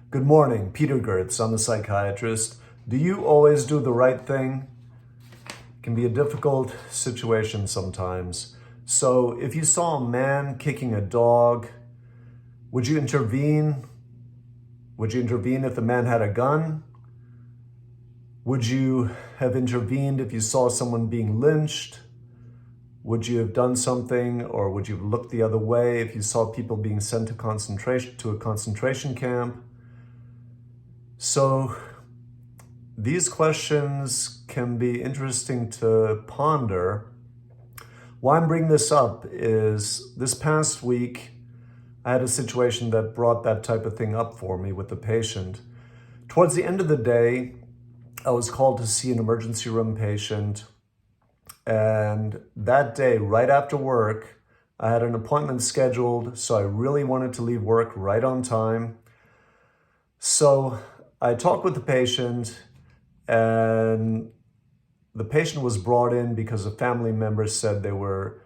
Good morning, Peter Goertz. I'm a psychiatrist. Do you always do the right thing? It can be a difficult situation sometimes. So if you saw a man kicking a dog, would you intervene? Would you intervene if the man had a gun? Would you have intervened if you saw someone being lynched? Would you have done something, or would you have looked the other way if you saw people being sent to a concentration camp? So these questions can be interesting to ponder. Why I'm bringing this up is this past week, I had a situation that brought that type of thing up for me with the patient. Towards the end of the day, I was called to see an emergency room patient. And that day, right after work, I had an appointment scheduled, so I really wanted to leave work right on time. So I talked with the patient, and the patient was brought in because a family member said they were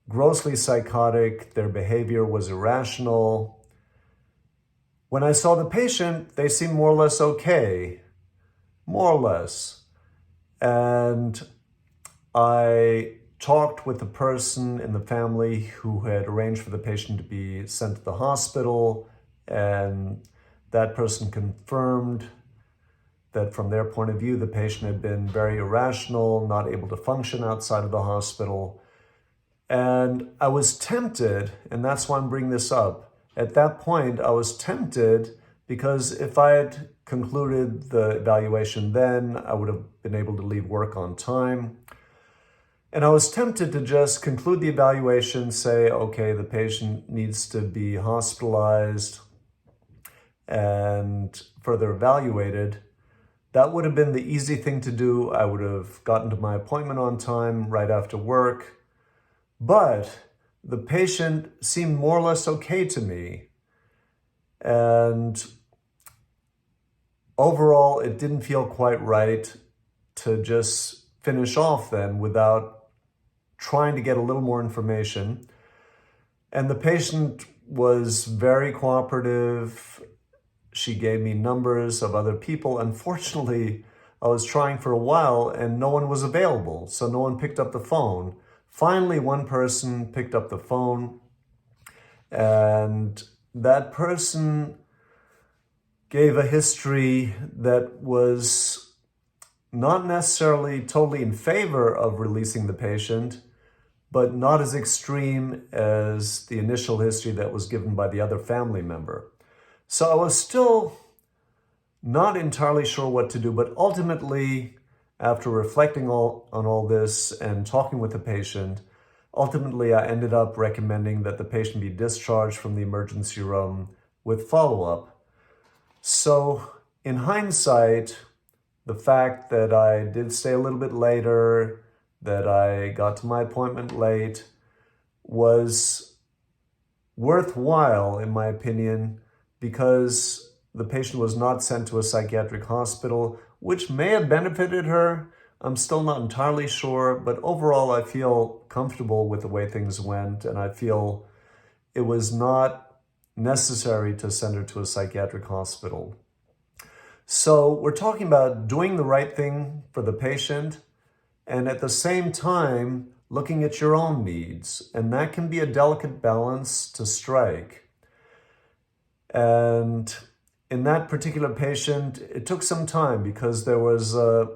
grossly psychotic, their behavior was irrational. When I saw the patient, they seemed more or less okay, more or less. And I talked with the person in the family who had arranged for the patient to be sent to the hospital, and that person confirmed that from their point of view, the patient had been very irrational, not able to function outside of the hospital. And I was tempted, and that's why I'm bringing this up. At that point, I was tempted because if I had concluded the evaluation then, I would have been able to leave work on time. And I was tempted to just conclude the evaluation, say, okay, the patient needs to be hospitalized and further evaluated. That would have been the easy thing to do. I would have gotten to my appointment on time right after work. But the patient seemed more or less okay to me. And overall, it didn't feel quite right to just finish off then without trying to get a little more information. And the patient was very cooperative. She gave me numbers of other people. Unfortunately, I was trying for a while and no one was available, so no one picked up the phone. Finally, one person picked up the phone, and that person gave a history that was not necessarily totally in favor of releasing the patient, but not as extreme as the initial history that was given by the other family member. So I was still not entirely sure what to do, but ultimately, after reflecting on all this and talking with the patient, ultimately I ended up recommending that the patient be discharged from the emergency room with follow-up. So in hindsight, the fact that I did stay a little bit later, that I got to my appointment late, was worthwhile, in my opinion, because the patient was not sent to a psychiatric hospital, which may have benefited her. I'm still not entirely sure, but overall I feel comfortable with the way things went, and I feel it was not necessary to send her to a psychiatric hospital. So we're talking about doing the right thing for the patient, and at the same time, looking at your own needs, and that can be a delicate balance to strike. And in that particular patient, it took some time because there was a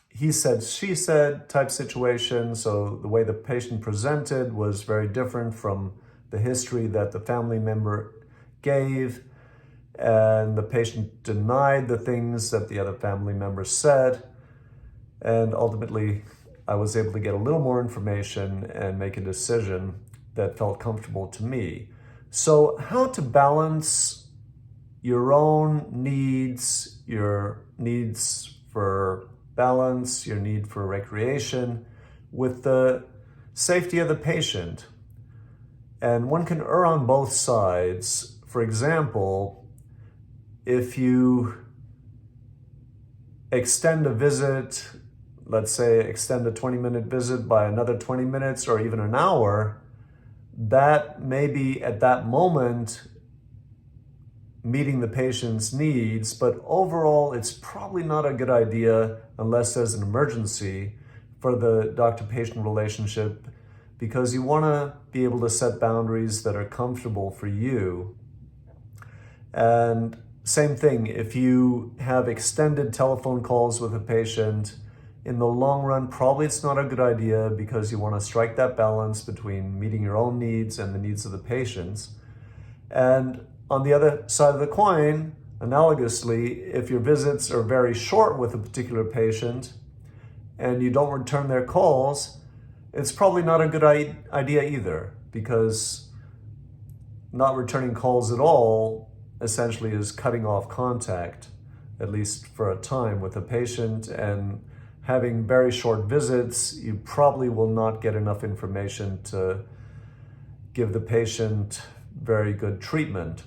he said, she said type situation. So the way the patient presented was very different from the history that the family member gave. And the patient denied the things that the other family member said. And ultimately, I was able to get a little more information and make a decision that felt comfortable to me. So how to balance your own needs, your needs for balance, your need for recreation, with the safety of the patient. And one can err on both sides. For example, if you extend a visit, let's say extend a 20-minute visit by another 20 minutes or even an hour, that maybe at that moment meeting the patient's needs, but overall it's probably not a good idea unless there's an emergency for the doctor-patient relationship, because you want to be able to set boundaries that are comfortable for you. And same thing, if you have extended telephone calls with a patient, in the long run, probably it's not a good idea, because you want to strike that balance between meeting your own needs and the needs of the patients. And on the other side of the coin, analogously, if your visits are very short with a particular patient and you don't return their calls, it's probably not a good idea either, because not returning calls at all essentially is cutting off contact, at least for a time, with a patient. And having very short visits, you probably will not get enough information to give the patient very good treatment.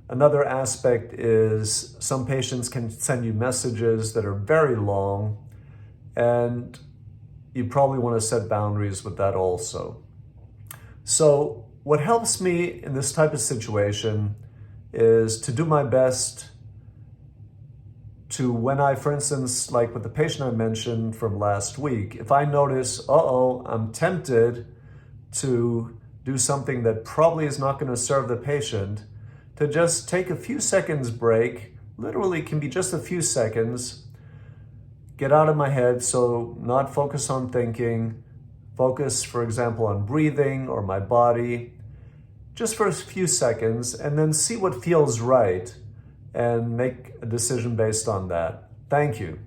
Another aspect is some patients can send you messages that are very long, and you probably want to set boundaries with that also. So what helps me in this type of situation is to do my best to, when I, for instance, like with the patient I mentioned from last week, if I notice, I'm tempted to do something that probably is not going to serve the patient, to just take a few seconds break, literally can be just a few seconds, get out of my head, so not focus on thinking, focus, for example, on breathing or my body, just for a few seconds, and then see what feels right and make a decision based on that. Thank you.